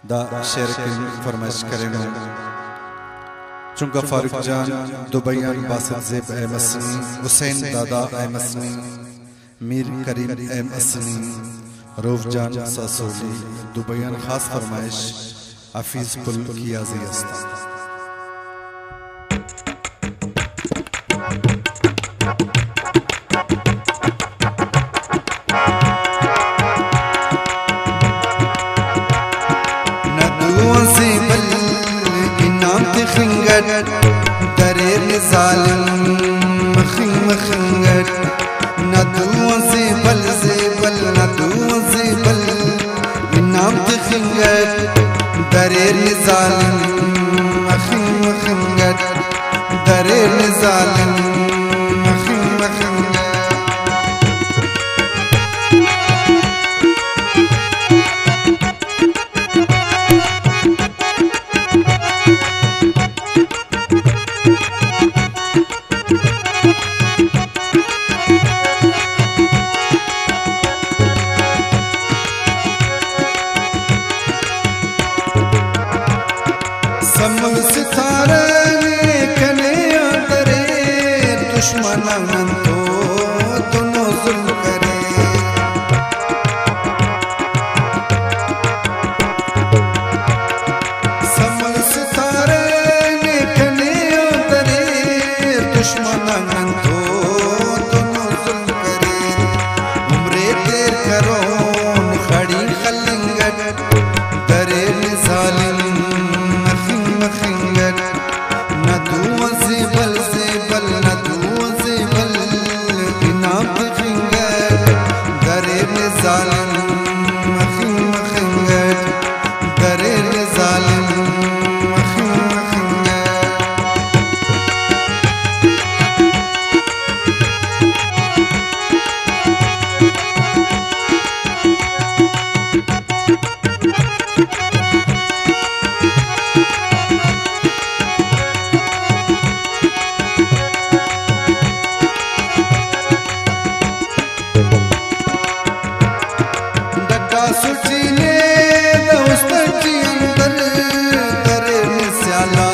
दा शेर की फरमाइश करें चुंका फारूक जान दुबैयान बासित ज़ेब ए मसनी हुसैन दादा ए मसनी मीर करीम ए मसनी रूफ जान सासोली दुबैयान खास फरमाइश हफीज पुल कियाज़ी अस्ता दरेर ज़ालिम मखिंग मखिंगट नदुओं से बल नदुओं से बल इनाम खिंगट दरेर ज़ालिम मखिंग मखिंगट दरेर ज़ालिम मखिंग मखिंगट समल सितारे कने अंतरे दुश्मन तो दोनों जुल्म करे समल सितारे कने अंतरे दुश्मन तो दोनों जुल्म करे उम्रे देर करो खड़ी खलिंगट दरेर ज़ालिम नदुओं से बल नदुओं से बल इनाम खिंगट दरेर ज़ालिम मखिंग मखिंगट दरेर ज़ालिम मखिंग मखिंगट सुचीने दोस्ती अंदर दरेर स्याला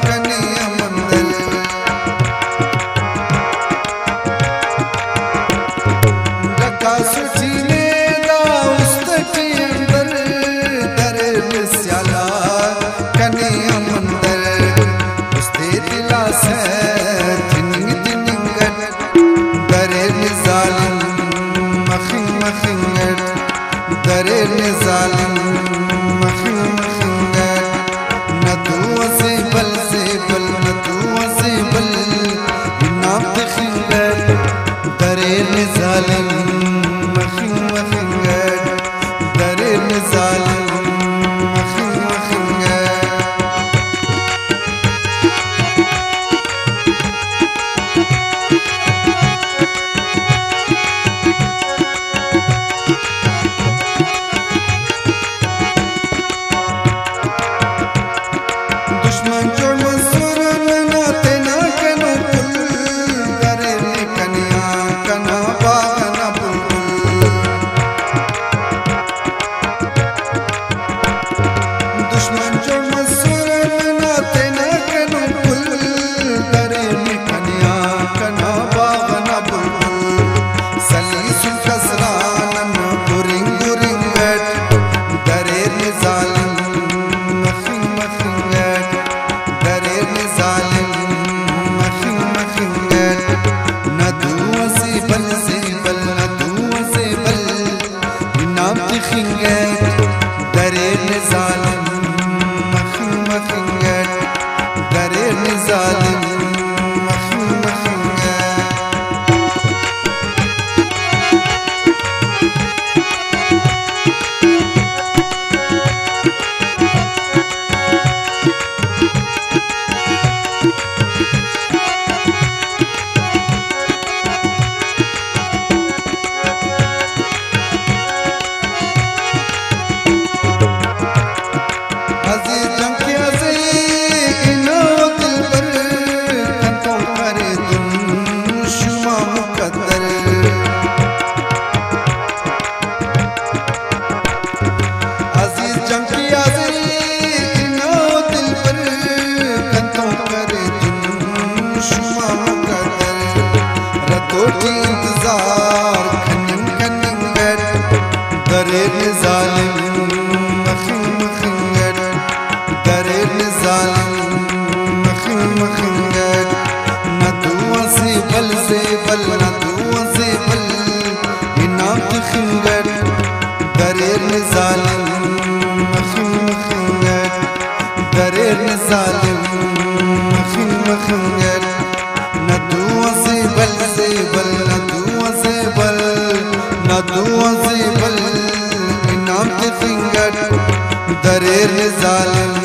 कनिया मंदर डका सुचीने दोस्ती अंदर दरेर स्याला कनिया मंदर उसते दिला से तिनिंग तिनिंगट दरेर ज़ालिम मखिंग मखिंगट दरेर दरेर जालिम मखिन मखिंगट दरेर जालिम मखिन मखिंगट न दुआ से बल न दुआ से बल इनाम खिंगट दरेर जालिम मखिन मखिंगट दरेर जालिम मखिन मखिंगट न दुआ से बल न दुआ से बल न दुआ से बल इनाम खिंगट दरेर जालिम